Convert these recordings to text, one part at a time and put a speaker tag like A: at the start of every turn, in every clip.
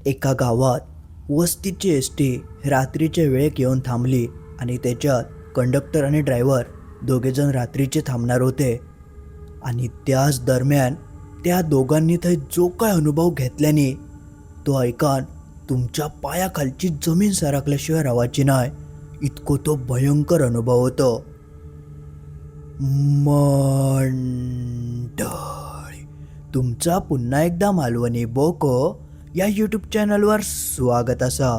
A: एका गावात वस्तीची S T रात्रीच्या वेळेत येऊन थांबली आणि त्याच्यात कंडक्टर आणि ड्रायव्हर दोघेजण रात्रीचे थांबणार होते. आणि त्याच दरम्यान त्या दोघांनी थंय जो काय अनुभव घेतल्याने तो ऐकान तुमच्या पायाखालची जमीन सरकल्याशिवाय रावाची नाही, इतको तो भयंकर अनुभव होतो. मंडळी, तुमचा पुन्हा एकदा मालवणी बोको या यूट्यूब चॅनलवर स्वागत असा.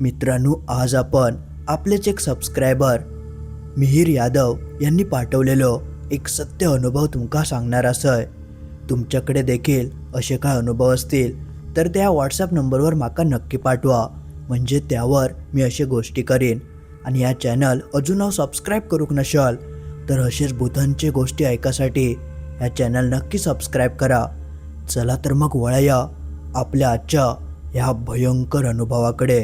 A: मित्रांनो, आज आपण आपलेच एक सबस्क्रायबर मिहीर यादव यांनी पाठवलेलो एक सत्य अनुभव तुमका सांगणार असय. तुमच्याकडे देखील असे काय अनुभव असतील तर त्या व्हॉट्सॲप नंबरवर माका नक्की पाठवा, म्हणजे त्यावर मी अशा गोष्टी करीन. आणि या चॅनल अजून सबस्क्राईब करूक नशाल तर असेच भूतांचे गोष्टी ऐकासाठी या चॅनल नक्की सबस्क्राईब करा. चला तर मग वळूया आपल्या आजच्या ह्या भयंकर अनुभवाकडे.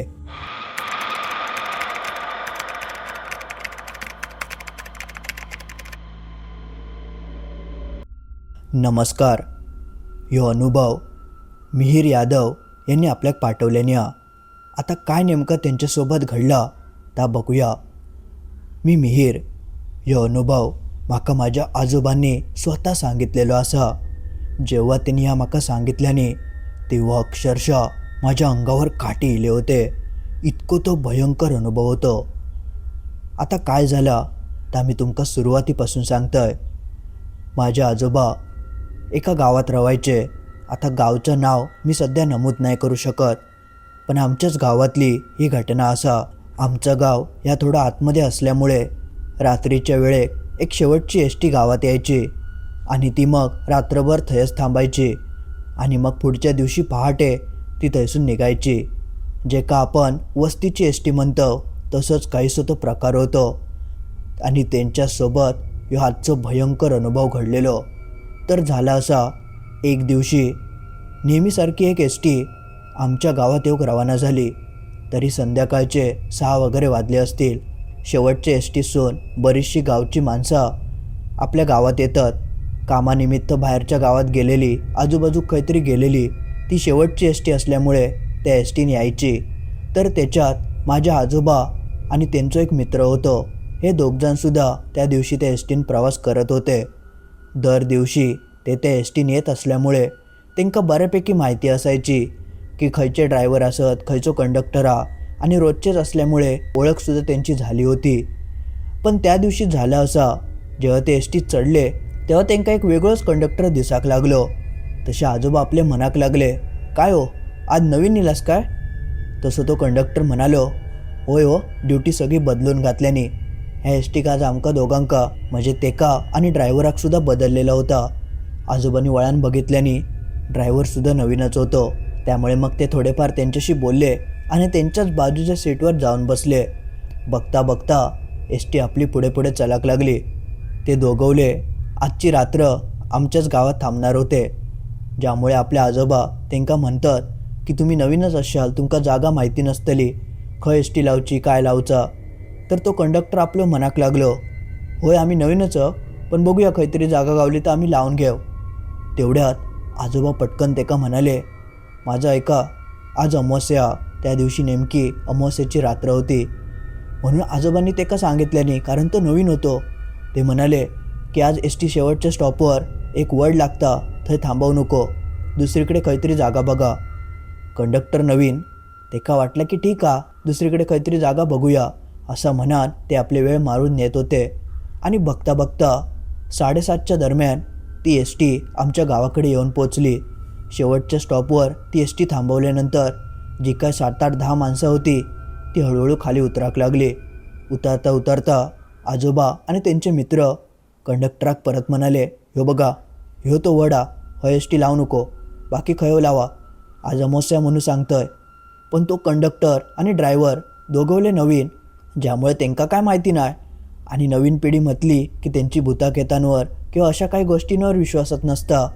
A: नमस्कार. ह्यो अनुभव मिहीर यादव यांनी आपल्याक पाठवल्याने आता काय नेमकं त्यांच्यासोबत घडला ता बघूया. मी मिहीर. ह्यो अनुभव माका माझ्या आजोबांनी स्वतः सांगितलेलो असा. जेव्हा त्यांनी ह्या माका सांगितल्याने तेव्हा अक्षरशः माझ्या अंगावर काटे इले होते, इतको तो भयंकर अनुभव होतो. आता काय झाला तर मी तुमका सुरुवातीपासून सांगतोय. माझे आजोबा एका गावात रवायचे. आता गावचं नाव मी सध्या नमूद नाही करू शकत, पण आमच्याच गावातली ही घटना असा. आमचं गाव या थोडं आतमध्ये असल्यामुळे रात्रीच्या वेळेत एक शेवटची एस टी गावात यायची आणि ती मग रात्रभर थयच थांबायची आणि मग पुढच्या दिवशी पहाटे ती थैसून निघायची. जे का आपण वस्तीची एस टी म्हणतो तसंच काहीसं तो प्रकार होतो. आणि त्यांच्यासोबत ह्यो आजचं भयंकर अनुभव घडलेलो. तर झाला असा, एक दिवशी नेहमीसारखी एक एस टी आमच्या गावात येऊक रवाना झाली. तरी संध्याकाळचे 6 वगैरे वाजले असतील. शेवटचे एस टीसून बरीचशी गावची माणसं आपल्या गावात येतात. कामानिमित्त बाहेरच्या गावात गेलेली, आजूबाजू काहीतरी गेलेली, ती शेवटची एस टी असल्यामुळे त्या एस टीने यायची. तर त्याच्यात माझ्या आजोबा आणि त्यांचा एक मित्र होतो. हे दोघजणसुद्धा त्या दिवशी त्या एस टीने प्रवास करत होते. दर दिवशी ते त्या एस टीने येत असल्यामुळे त्यांना बऱ्यापैकी माहिती असायची की खयचे ड्रायव्हर असत, खयचो कंडक्टर हा, आणि रोजचेच असल्यामुळे ओळखसुद्धा त्यांची झाली होती. पण त्या दिवशी झालं असा, जेव्हा ते एस टीत चढले तेव्हा त्यांना एक वेगळंच कंडक्टर दिसाक लागलो. तसे आजोबा आपले म्हणाक लागले, काय हो, आज नवीन इलास काय? तसं तो कंडक्टर म्हणालो, होय हो, ड्युटी सगळी बदलून घातल्याने ह्या एस टीक आज आमका दोघांका म्हणजे तेका आणि ड्रायव्हराक सुद्धा बदललेला होता. आजोबांनी वळण बघितल्याने ड्रायव्हरसुद्धा नवीनच होतो. त्यामुळे मग ते थोडेफार त्यांच्याशी बोलले आणि त्यांच्याच बाजूच्या सीटवर जाऊन बसले. बघता बघता एस टी आपली पुढे पुढे चलाक लागली. ते दोघवले आजची रात्र आमच्याच गावात थांबणार होते. ज्यामुळे आपले आजोबा त्यांका म्हणतात की तुम्ही नवीनच असाल, तुमका जागा माहिती नसतली, खय एस टी लावची काय लावचा. तर तो कंडक्टर आपलं म्हणाक लागलो, होय आम्ही नवीनच, पण बघूया काहीतरी जागा गावली तर आम्ही लावून घेऊ. तेवढ्यात आजोबा पटकन तेका म्हणाले, माझं ऐका, आज अमावस्या, त्या दिवशी नेमकी अमावस्याची रात्र होती. म्हणून आजोबांनी तेका सांगितल्याने, कारण तो नवीन होतो, ते म्हणाले की आज एस टी शेवटच्या स्टॉपवर एक वड लागता, थंय थांबवू नको, दुसरीकडे काहीतरी जागा बघा. कंडक्टर नवीन, तेका वाटलं की ठीक आहे, दुसरीकडे काहीतरी जागा बघूया असं म्हणत ते आपले वेळ मारून नेत होते. आणि बघता बघता 7:30च्या दरम्यान ती एस टी आमच्या गावाकडे येऊन पोचली. शेवटच्या स्टॉपवर ती एस टी थांबवल्यानंतर जी काय 7-8-10 माणसं होती ती हळूहळू खाली उतराक लागली. उतरता उतरता आजोबा आणि त्यांचे मित्र कंडक्टराक परत म्हणाले, ह्यो बघा, ह्यो तो वडा, ह एस टी लावू नको, बाकी खयो लावा, आज अमावस्या म्हणून सांगतोय. पण तो कंडक्टर आणि ड्रायव्हर दोघवले नवीन, ज्यामुळे त्यांका काय माहिती नाही. आणि नवीन पिढी म्हटली की त्यांची भूताकेतांवर किंवा अशा काही गोष्टींवर विश्वासच नसता.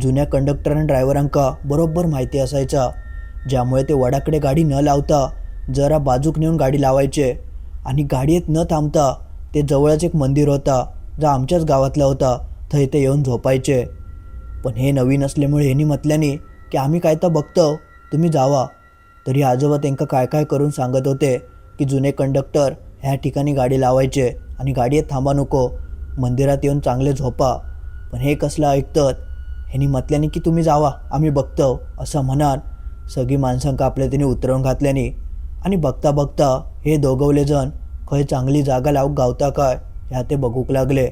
A: जुन्या कंडक्टर आणि ड्रायव्हरांका बरोबर माहिती असायचा, ज्यामुळे ते वडाकडे गाडी न लावता जरा बाजूक नेऊन गाडी लावायचे. आणि गाडीत न थांबता ते जवळच एक मंदिर होता, जो आमच्याच गावातला होता, थंय ते येऊन झोपायचे. पण हे नवीन असल्यामुळे ह्यांनी म्हटल्याने की आम्ही काय तर बघतो तुम्ही जावा. तरी आजोबा त्यांका काय काय करून सांगत होते की जुने कंडक्टर ह्या ठिकाणी गाडी लावायचे आणि गाडीत थांबा नको, मंदिरात येऊन चांगले झोपा. पण हे कसलं ऐकतात. ह्यांनी म्हटल्याने की तुम्ही जावा, आम्ही बघतो असं म्हणत सगळी माणसांका आपल्या तिने उतरवून घातल्याने आणि बघता बघता हे दोघवले जण खंय चांगली जागा लावूक गावता काय ह्या ते बघूक लागले.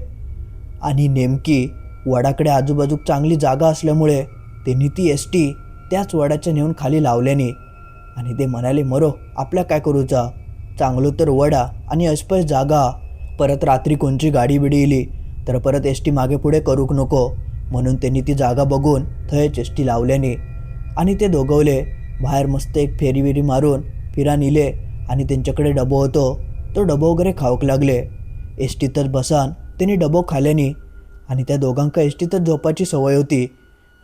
A: आणि नेमकी वडाकडे आजूबाजूक चांगली जागा असल्यामुळे त्यांनी ती एस टी त्याच वडाच्या नेऊन खाली लावल्याने आणि ते म्हणाले मरो आपल्या काय करूचा, चांगलो तर वडा आणि ऐसपैस जागा, परत रात्री कोणची गाडी बिडी इली तर परत एस टी मागे पुढे करूक नको, म्हणून त्यांनी ती जागा बघून थंयच एस टी लावल्याने. आणि ते दोघवले बाहेर मस्त एक फेरी बिरी मारून फिरा नेले आणि त्यांच्याकडे डबो होतो तो डबो वगैरे खाऊक लागले. एस टीतच बसान त्यांनी डबो खाल्याने आणि त्या दोघांका एस टीतच झोपायची सवय होती,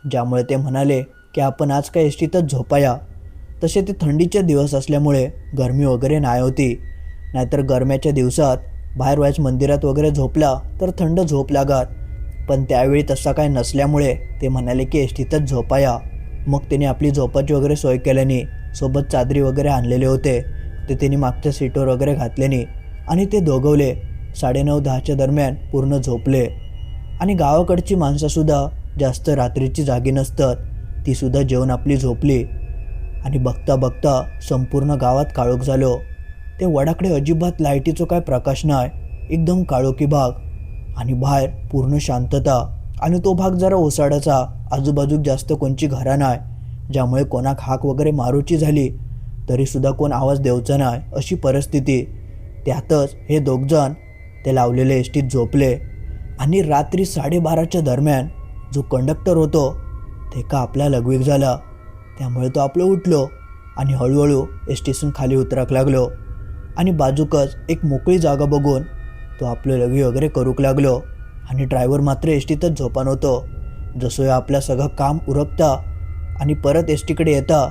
A: ज्यामुळे ते म्हणाले की आपण आज काय एस टीतच झोपाया. तसे ते थंडीचे दिवस असल्यामुळे गरमी वगैरे नाही होती, नाहीतर गरम्याच्या दिवसात बाहेर व्हायच मंदिरात वगैरे झोपला तर थंड झोप लागत. पण त्यावेळी तसा काय नसल्यामुळे ते म्हणाले की एस टीतच झोपाया. मग त्याने आपली झोपाची वगैरे सोय केल्याने सोबत चादरी वगैरे आणलेले होते ते त्यांनी मागच्या सीटवर वगैरे घातल्याने आणि ते दोघवले 9:30-10च्या दरम्यान पूर्ण झोपले. आणि गावाकडची माणसंसुद्धा जास्त रात्रीची जागी नसतात, तीसुद्धा जेवण आपली झोपली. आणि बघता बघता संपूर्ण गावात काळोख झालो. ते वडाकडे अजिबात लाईटीचा काय प्रकाश नाही, एकदम काळोखी भाग आणि बाहेर पूर्ण शांतता. आणि तो भाग जरा ओसाडाचा, आजूबाजूक जास्त कोणची घरा नाही, ज्यामुळे कोणाक हाक वगैरे मारूची झाली तरीसुद्धा कोण आवाज देऊचा नाही अशी परिस्थिती. त्यातच हे दोघजण ते लावलेले एस टीत झोपले. आणि रात्री 12:30च्या दरम्यान जो कंडक्टर होतो ते का आपला लघवीक झाला, त्यामुळे तो आपलं उठलो आणि हळूहळू एस टीसून खाली उतराक लागलो. आणि बाजूकच एक मोकळी जागा बघून तो आपलं लघवी वगैरे करूक लागलो. आणि ड्रायव्हर मात्र एस टीतच झोपान होतो. जसं आपल्या सगळं काम उरकता आणि परत एस टीकडे येता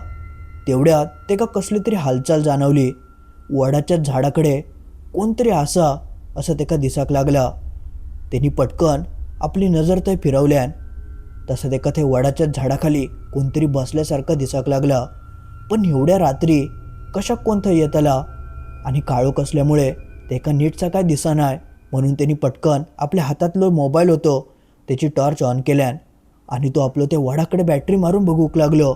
A: तेवढ्यात ते का कसली तरी हालचाल जाणवली. वडाच्या झाडाकडे कोणतरी असं ते का दिसाक लागला. त्यांनी पटकन आपली नजर ते फिरवल्यान तसं ते का ते वडाच्या झाडाखाली कोणतरी बसल्यासारखं दिसाक लागला. पण एवढ्या रात्री कशा कोणतं येत आला आणि काळोख असल्यामुळे ते का नीटचा काय दिसा नाही, म्हणून त्यांनी पटकन आपल्या हातातलो मोबाईल होतो त्याची टॉर्च ऑन केल्यान आणि तो आपलं ते वडाकडे बॅटरी मारून बघूक लागलो.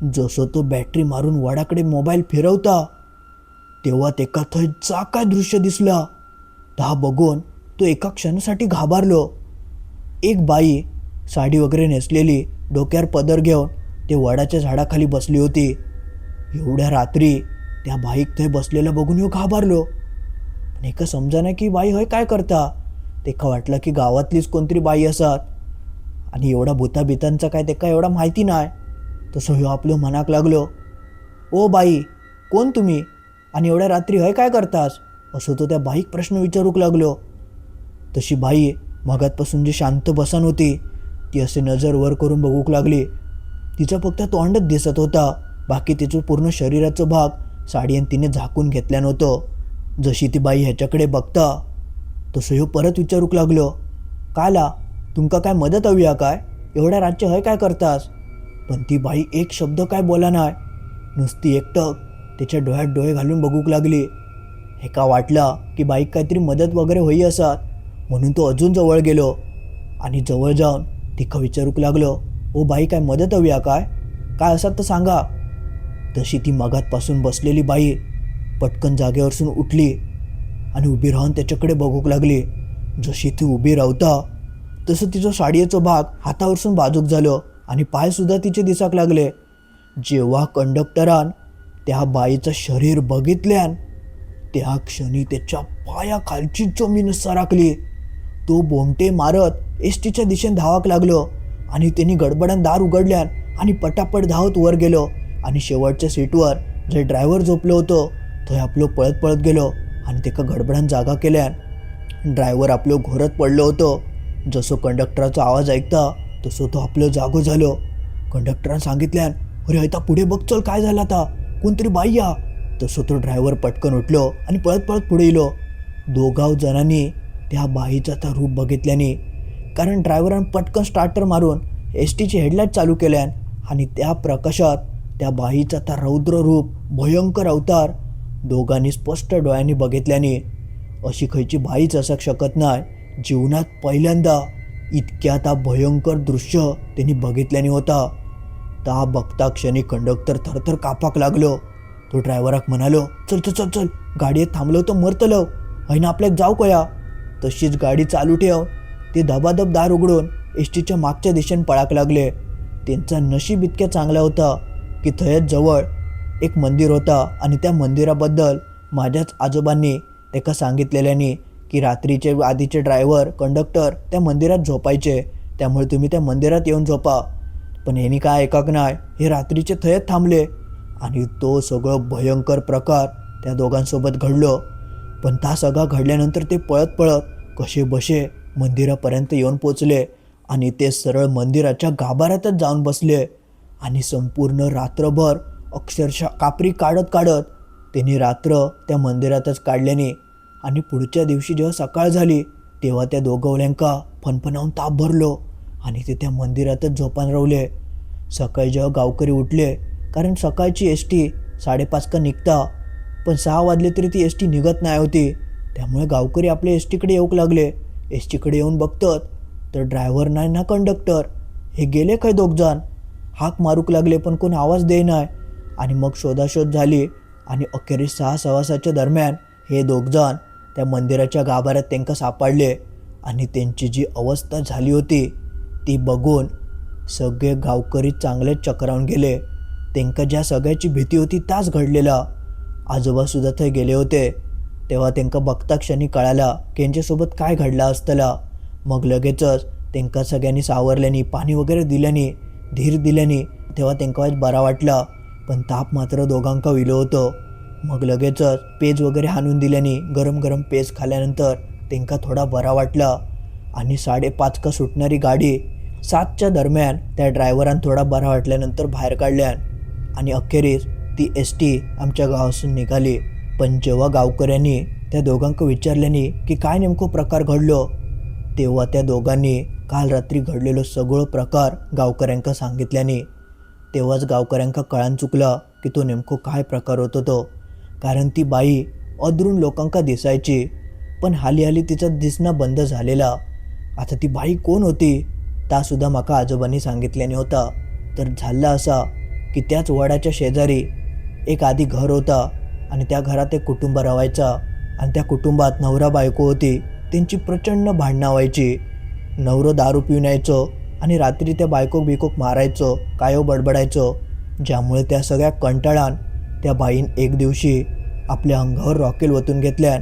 A: जसं तो बॅटरी मारून वडाकडे मोबाईल फिरवता तेव्हा ते का थंयचा काय दृश्य दिसला ता बघून तो एका क्षणासाठी घाबरलो. एक बाई साडी वगैरे नेसलेली, डोक्यावर पदर घेऊन ते वडाच्या झाडाखाली बसली होती. एवढ्या रात्री त्या बाईक ते बसलेलं बघून यो घाबरलो. पण एका समजा ना की बाई होय काय करता, ते का वाटलं की गावातलीच कोणतरी बाई असत आणि एवढा भूताबितांचा काय ते का एवढा माहिती नाही. तसं ह्यो आपलं मनाक लागलो, ओ बाई कोण तुम्ही आणि एवढ्या रात्री होय काय करतास, असं तो त्या बाईक प्रश्न विचारूक लागलो. तशी बाई मगातपासून जी शांत बसन होती ती असे नजर वर करून बघूक लागली. तिचा फक्त तोंडच दिसत होता, बाकी तिचं पूर्ण शरीराचं भाग साडीने तिने झाकून घेतल्या नव्हतं. जशी ती बाई ह्याच्याकडे बघता तसं ह्यो परत विचारूक लागलो, काला तुमका काय मदत हवी आहे काय, एवढ्या रातचे हय काय करतास. पण ती बाई एक शब्द काय बोला नाही, नुसती एकटक त्याच्या डोळ्यात डोळे घालून बघूक लागली. हे का वाटलं की बाईक काहीतरी मदत वगैरे होई असत, म्हणून तो अजून जवळ गेलो आणि जवळ जाऊन तिका विचारूक लागलो, ओ बाई काय मदत हवी आहे काय असत तर सांगा. तशी ती मगातपासून बसलेली बाई पटकन जागेवरसून उठली आणि उभी राहून त्याच्याकडे बघूक लागली. जशी ती उभी राहता तसं तिचं साडीचं भाग हातावरसून बाजूक झालं आणि पायसुद्धा तिचे दिसाक लागले. जेव्हा कंडक्टरान त्या बाईचं शरीर बघितल्यान त्या क्षणी त्याच्या पायाखालची जमीन सरकली. तो बोमटे मारत एस टीच्या दिशेने धावाक लागलो आणि त्यांनी गडबडन दार उघडल्यान आणि पटापट धावत वर गेलो आणि शेवटच्या सीटवर जे ड्रायव्हर झोपलो होतो थंय आपलं पळत पळत गेलो आणि त्याका गडबडन जागा केल्यान ड्रायव्हर आपलं घोरत पडलो होतो. जसं कंडक्टरचा आवाज ऐकता तसं तो आपलं जागो झालो. कंडक्टरान सांगितल्यान, अरे ऐता पुढे बघ चल काय झालं आता, कोणतरी बाई या. तसं तो ड्रायव्हर पटकन उठलो आणि पळत पळत पुढे येलो. दोघाव जणांनी त्या बाईचा आता रूप बघितल्याने, कारण ड्रायव्हरान पटकन स्टार्टर मारून एस टीची हेडलाईट चालू केल्यान आणि त्या प्रकाशात त्या बाईचा त्या रौद्र रूप भयंकर अवतार दोघांनी स्पष्ट डोळ्यांनी बघितल्याने अशी खयची बाईच असक शकत नाही जीवनात पहिल्यांदा इतक्या त्या भयंकर दृश्य त्यांनी बघितल्याने होता. ता बघता क्षणी कंडक्टर थरथर कापाक लागलो. तो ड्रायव्हराक म्हणालो, चल चल चल चल गाडयेत थांबलो तर मरतलो, हैना आपल्याक जाऊ कया. तशीच गाडी चालू ठेव. ते धबाधब दार उघडून एस टीच्या मागच्या दिशेने पळाक लागले. त्यांचा नशीब इतक्या चांगला होता की थंयच जवळ एक मंदिर होता आणि त्या मंदिराबद्दल माझ्याच आजोबांनी त्याका सांगितलेल्यानी की रात्रीचे आधीचे ड्रायव्हर कंडक्टर त्या मंदिरात झोपायचे, त्यामुळे तुम्ही त्या मंदिरात येऊन झोपा. पण यांनी काय ऐकाक नाही, हे रात्रीचे थंयच थांबले आणि तो सगळं भयंकर प्रकार त्या दोघांसोबत घडलो. पण त्या सगळा घडल्यानंतर ते पळत पळत कसे बसे मंदिरापर्यंत येऊन पोचले आणि ते सरळ मंदिराच्या गाभाऱ्यातच जाऊन बसले आणि संपूर्ण रात्रभर अक्षरशः कापरी काढत काढत त्यांनी रात्र त्या मंदिरातच काढल्याने आणि पुढच्या दिवशी जेव्हा सकाळ झाली तेव्हा त्या दोघवल्यांका फणफणावून ताप भरलो आणि ते त्या मंदिरातच झोपान रावले. सकाळी जेव्हा गावकरी उठले, कारण सकाळची एस टी 5:30 निघता, पण 6 वाजले तरी ती एस टी निघत नाही होती. त्यामुळे गावकरी आपल्या एस टीकडे येऊक लागले. एस टीकडे येऊन बघतात तर ड्रायव्हर नाही ना कंडक्टर, हे गेले काय दोघजण. हाक मारूक लागले पण कोण आवाज दे नाही आणि मग शोधाशोध झाली आणि अखेरीस 6:15च्या दरम्यान हे दोघजण त्या मंदिराच्या गाभाऱ्यात त्यांना सापडले आणि त्यांची जी अवस्था झाली होती ती बघून सगळे गावकरी चांगलेच चक्रावून गेले. त्यांना ज्या सगळ्याची भीती होती त्याच घडलेला. आजोबासुद्धा थंय गेले होते. तेव्हा त्यांना बघता क्षणी कळाला की यांच्यासोबत काय घडला असतला. मग लगेचच त्यांना सगळ्यांनी सावरल्यानी, पाणी वगैरे दिल्यानी, धीर दिल्यानी तेव्हा त्यांना बरा वाटला. पण ताप मात्र दोघांका विलो होतं. मग लगेचच पेज वगैरे हाणून दिल्याने गरम गरम पेज खाल्ल्यानंतर त्यांना थोडा बरा वाटला आणि 5:30 सुटणारी गाडी 7च्या दरम्यान त्या ड्रायव्हरान थोडा बरा वाटल्यानंतर बाहेर काढल्यान आणि अखेरीस ती एस टी आमच्या गावातून निघाली. पण जेव्हा गावकऱ्यांनी त्या दोघांना विचारल्याने की काय नेमकं प्रकार घडलो तेव्हा त्या दोघांनी काल रात्री घडलेलो सगळं प्रकार गावकऱ्यांका सांगितल्याने तेव्हाच गावकऱ्यांका कळान चुकला की तो नेमकं काय प्रकार होतो तो. कारण ती बाई अधरून लोकांका दिसायची, पण हाली हाली तिचा दिसणं बंद झालेला. आता ती बाई कोण होती तासुद्धा माका आजोबांनी सांगितल्याने होता. तर झालं असा की त्याच वडाच्या शेजारी एक आधी घर होता आणि त्या घरात एक कुटुंब राहायचा आणि त्या कुटुंबात नवरा बायको होती. त्यांची प्रचंड भांडणं व्हायची. नवरं दारू पिऊन यायचो आणि रात्री त्या बायकोक बिकोक मारायचो, कायो बडबडायचो, ज्यामुळे त्या सगळ्या कंटाळान त्या बाईन एक दिवशी आपल्या अंगावर रॉकेल ओतून घेतल्यान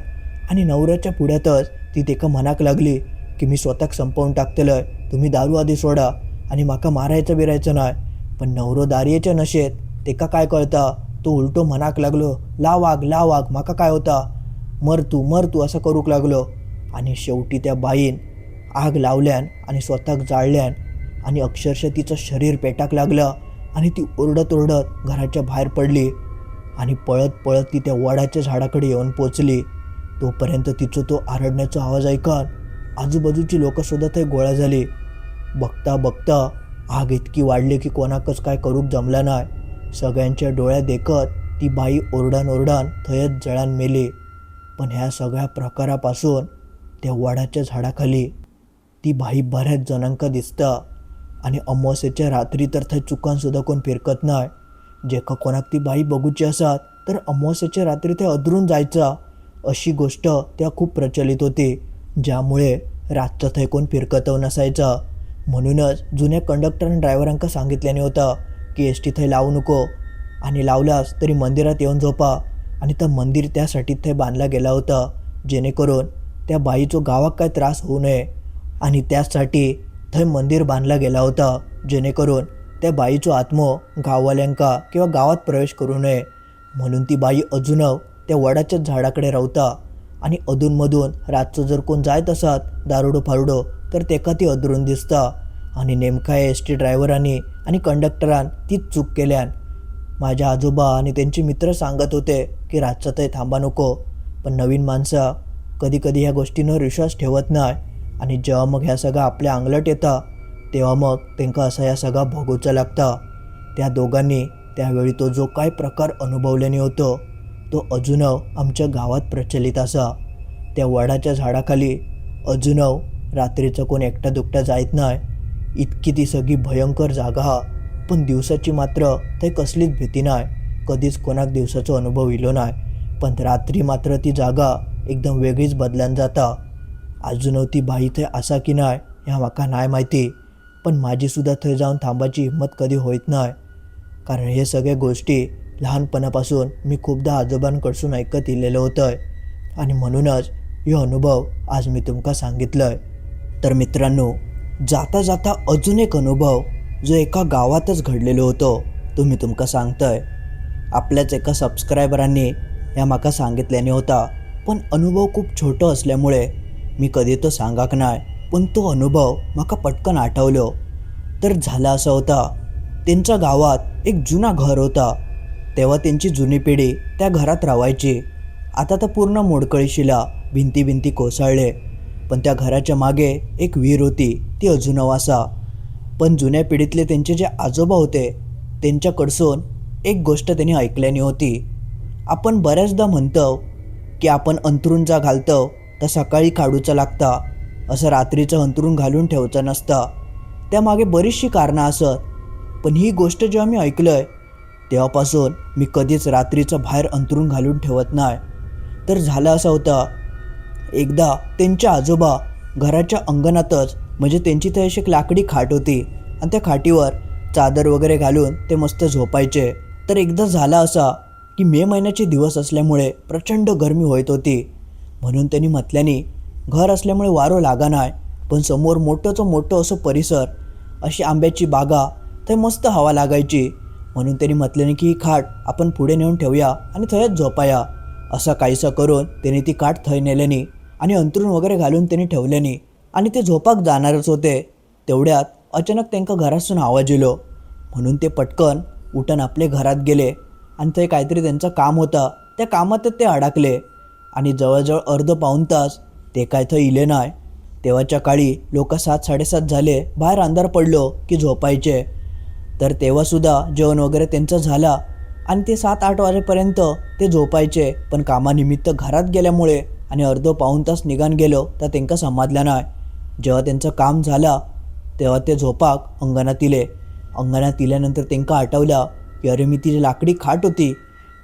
A: आणि नवऱ्याच्या पुढ्यातच ती तेका म्हणाक लागली की मी स्वतःक संपवून टाकतलंय, तुम्ही दारू आधी सोडा आणि माका मारायचं बिरायचं नाही. पण नवरो दारियेच्या नशेत तेका काय कळता, तो उलटो म्हणाक लागलो ला वाघ माका काय होता, मर तू असं करूक लागलो. आणि शेवटी त्या बाईन आग लावल्यान आणि स्वतःक जाळल्यान आणि अक्षरशः तिचं शरीर पेटाक लागलं आणि ती ओरडत ओरडत घराच्या बाहेर पडली आणि पळत पळत ती त्या वडाच्या झाडाकडे येऊन पोचली. तोपर्यंत तिचं तो आरडण्याचा आवाज ऐकून आजूबाजूची लोकंसुद्धा ते गोळा झाली. बघता बघता आग इतकी वाढली की कोणाकच काय करूक जमलं नाही. सगळ्यांच्या डोळ्यात देखत ती बाई ओरडान थयच जळान मेली. पण ह्या सगळ्या प्रकारापासून त्या वडाच्या झाडाखाली ती बाई बऱ्याच जणांका दिसता आणि अमावस्येच्या रात्री तर थंय चुकानसुद्धा कोण फिरकत नाही. जेका कोणाक ती बाई बघूची असत तर अमावस्येच्या रात्री ते अधरून जायचा, अशी गोष्ट त्या खूप प्रचलित होती, ज्यामुळे रातचं थंय कोण फिरकतव नसायचा. म्हणूनच जुन्या कंडक्टर आणि ड्रायव्हरांका सांगितल्याने होता की एस टी थंय लावू नको आणि लावलास तरी मंदिरात येऊन झोपा. आणि तर मंदिर त्यासाठी थंय बांधला गेला होता जेणेकरून त्या बाईचो गावाक काय त्रास होऊ नये आणि त्यासाठी थंय मंदिर बांधला गेला होता जेणेकरून त्या बाईचो आत्मो गाववाल्यांका किंवा गावात प्रवेश करू नये. म्हणून ती बाई अजून त्या वडाच्याच झाडाकडे रावता आणि अधूनमधून रातचं जर कोण जायत असत दारुडो फारुडो तर तेका ती अधरून दिसता. आणि नेमका एस टी ड्रायव्हरांनी आणि कंडक्टरान तीच चूक केल्यान. माझ्या आजोबा आणि त्यांचे मित्र सांगत होते की रातचं ते थांबा नको, पण नवीन माणसं कधी कधी ह्या गोष्टींवर विश्वास ठेवत नाही आणि जेव्हा मग ह्या सगळं आपल्या अंगलट येतं तेव्हा मग त्यांना असा ह्या सगळा भोगूचा लागता. त्या दोघांनी त्यावेळी तो जो काय प्रकार अनुभवल्याने होतो तो अजूनव आमच्या गावात प्रचलित असा. त्या वडाच्या झाडाखाली अजूनव रात्रीचं कोण एकटा दुकटा जायत नाही. इतकी ती सगळी भयंकर जागा हा, पण दिवसाची मात्र थंय कसलीच भीती नाही. कधीच कोणाक दिवसाचो अनुभव इलो नाही, पण रात्री मात्र ती जागा एकदम वेगळीच बदलान जाता. अजूनव ती बाई थंय आसा की नाही ह्या म्हाका नाही माहिती, पण माझीसुद्धा थंय जाऊन थांबाची हिंमत कधी होईत नाही. कारण हे सगळे गोष्टी लहानपणापासून मी खूपदा आजोबांकडसून ऐकत इलेलं होतं आणि म्हणूनच ह्यो अनुभव आज मी तुमका सांगितलं. तर मित्रांनो, जाता जाता अजून एक अनुभव जो एका गावातच घडलेलो होतो तो मी तुमका सांगतोय. आपल्याच एका सबस्क्रायबरांनी ह्या म्हाका सांगितल्याने होता, पण अनुभव खूप छोटं असल्यामुळे मी कधी तो सांगाक नाही, पण तो अनुभव म्हाका पटकन आठवलो. तर झाला असा होता, त्यांच्या गावात एक जुना घर होता. तेव्हा त्यांची जुनी पिढी त्या घरात राहायची. आता तर पूर्ण मोडकळीशीला, भिंती कोसळले, पण त्या घराच्या मागे एक विहीर होती, ती अजूनव असा. पण जुन्या पिढीतले त्यांचे जे आजोबा होते त्यांच्याकडसून एक गोष्ट त्यांनी ऐकल्यानी होती. आपण बऱ्याचदा म्हणतो की आपण अंथरूण जा घालतो तर सकाळी काढूचं लागता, असं रात्रीचं अंथरूण घालून ठेवचं नसतं. त्यामागे बरीचशी कारणं असत, पण ही गोष्ट जेव्हा मी ऐकलंय तेव्हापासून मी कधीच रात्रीचं बाहेर अंथरूण घालून ठेवत नाही. तर झालं असं होतं, एकदा त्यांच्या आजोबा घराच्या अंगणातच, म्हणजे त्यांची तर अशी एक लाकडी खाट होती आणि त्या खाटीवर चादर वगैरे घालून ते मस्त झोपायचे. तर एकदा झाला असा की मे महिन्याचे दिवस असल्यामुळे प्रचंड गरमी होत होती, म्हणून त्यांनी म्हटल्याने घर असल्यामुळे वारो लागा नाही, पण समोर मोठं असं परिसर, अशी आंब्याची बागा, ते मस्त हवा लागायची. म्हणून त्यांनी म्हटल्याने की ही खाट आपण पुढे नेऊन ठेवूया आणि थंयच झोपाया. असं काहीसं करून त्यांनी ती खाट थंय नेल्यानी आणि अंथरूण वगैरे घालून त्यांनी ठेवल्यानी आणि ते झोपाक जाणारच होते. तेवढ्यात अचानक त्यांना घरातून आवाज येलो, म्हणून ते पटकन उठून आपले घरात गेले आणि ते काहीतरी त्यांचं काम होतं, त्या कामातच ते अडकले आणि जवळजवळ अर्ध पाऊण तास ते काय थंय इले नाही. तेव्हाच्या काळी लोक 7-7:30 झाले, बाहेर अंधार पडलो की झोपायचे. तर तेव्हासुद्धा जेवण वगैरे त्यांचं झाला आणि ते 7-8 वाजेपर्यंत ते झोपायचे. पण कामानिमित्त घरात गेल्यामुळे आणि अर्ध पाऊण तास निघान गेलो तर त्यांना समजलं नाही. जेव्हा त्यांचं काम झालं तेव्हा ते झोपाक अंगणात इले. अंगणात इल्यानंतर त्यांना आठवलं की अरे, मी ती जी लाकडी खाट होती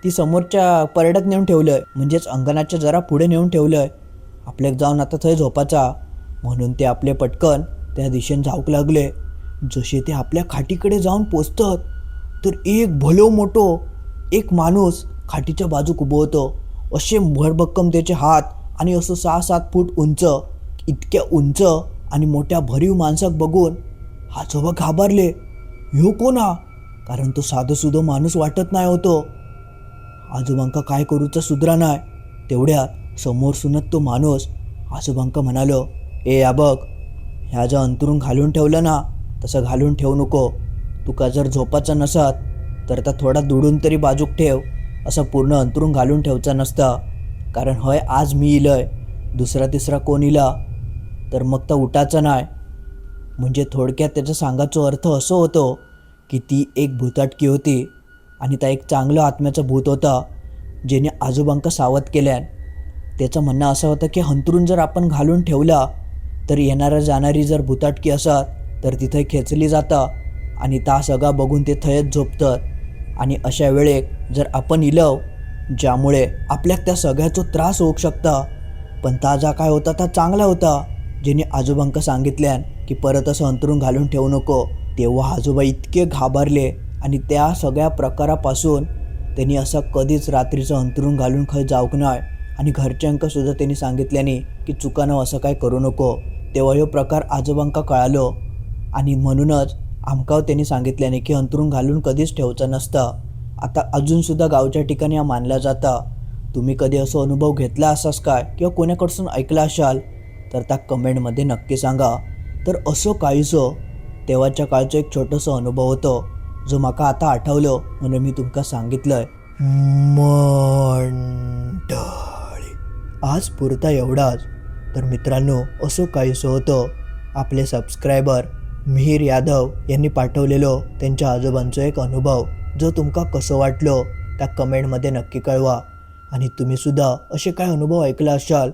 A: ती समोरच्या परड्यात नेऊन ठेवलं, म्हणजेच अंगणाच्या जरा पुढे नेऊन ठेवलं. आपल्याक जाऊन आता थंय झोपाचा, म्हणून ते आपले पटकन त्या दिशेने जाऊक लागले. जसे ते आपल्या खाटीकडे जाऊन पोचतात तर एक भलो मोठो एक माणूस खाटीच्या बाजूक उभं होतो. असे भरभक्कम त्याचे हात आणि असं 6-7 फूट उंच, इतक्या उंच आणि मोठ्या भरीव माणसाक बघून आजोबा घाबरले. ह्यो कोण हा? कारण तो साधंसुधं माणूस वाटत नाही होतो. आजोबांका काय करूचं सुधरा नाही. तेवढ्यात समोर सुनत तो माणूस आजोबांका म्हणालो, ए या बघ, ह्या जर अंथरूण घालून ठेवलं ना तसं घालून ठेवू नको. तुका जर झोपाचं नसत तर थोडा दुडून तरी बाजूक ठेव, असं पूर्ण अंथरूण घालून ठेवचं नसतं. कारण हय आज मी इलय, दुसरा तिसरा कोण इला तर मग तर उठाचं नाही. म्हणजे थोडक्यात त्याचा सांगायचा अर्थ असं होतो की ती एक भूताटकी होती आणि त्या एक चांगलं आत्म्याचं भूत होता ज्याने आजोबांका सावध केल्यान. त्याचं म्हणणं असं होतं की अंथरूण जर आपण घालून ठेवला तर येणारा जाणारी जर भूताटकी असत तर तिथं खेचली जातं आणि ता सगळा बघून ते थयच झोपतात. आणि अशा वेळेक जर आपण इलव ज्यामुळे आपल्याक त्या सगळ्याचा त्रास होऊ शकता, पण ताजा काय होता ता चांगला होता ज्याने आजोबांका सांगितल्यान की परत असं अंथरूण घालून ठेवू नको. तेव्हा आजोबा इतके घाबरले आणि त्या सगळ्या प्रकारापासून त्यांनी असं कधीच रात्रीचं अंथरूण घालून खय जाऊक नाही आणि घरच्यांकासुद्धा त्यांनी सांगितल्याने की चुकानं असं काय करू नको. तेव्हा ह्यो प्रकार आजोबांका कळालो आणि म्हणूनच आमकाव त्यांनी सांगितल्याने की अंथरूण घालून कधीच ठेवचं नसतं. आता अजूनसुद्धा गावच्या ठिकाणी हा मानला जाता. तुम्ही कधी असं अनुभव घेतला असाच काय किंवा कोणाकडसून ऐकला असाल तर त्या कमेंटमध्ये नक्की सांगा. तर असं काहीसं तेव्हाच्या काळचं एक छोटंसं अनुभव होतं जो माका आता आठवलं म्हणून मी तुमका सांगितलंय. मंडळी, आज पुरता एवढाच. तर मित्रांनो, असं काहीसं होतं. आपले सबस्क्रायबर मिहीर यादव यांनी पाठवलेलं त्यांच्या आजोबांचा एक अनुभव. जो तुमका कसं वाटलं त्या कमेंटमध्ये नक्की कळवा. आणि तुम्हीसुद्धा असे काय अनुभव ऐकला असाल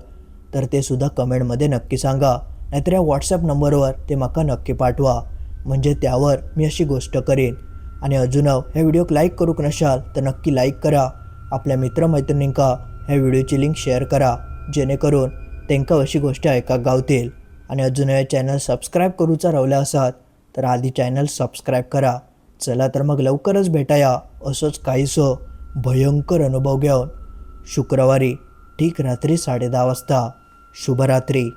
A: तर ते सुद्धा कमेंटमध्ये नक्की सांगा. नाहीतर या व्हॉट्सॲप नंबरवर ते माका नक्की पाठवा, म्हणजे त्यावर मी अशी गोष्ट करेन. आणि अजून ह्या व्हिडिओक लाईक करूक नशाल तर नक्की लाईक करा. आपल्या मित्रमैत्रिणींका ह्या व्हिडिओची लिंक शेअर करा, जेणेकरून त्यांका अशी गोष्टी ऐकाक गावतील. आणि अजून हे चॅनल सबस्क्राईब करूचा रावला असात तर आधी चॅनल सबस्क्राईब करा. चला तर मग लवकरच भेटाया असंच काहीसं भयंकर अनुभव घेऊन शुक्रवारी ठीक रात्री 10:30 वाजता. शुभरात्री.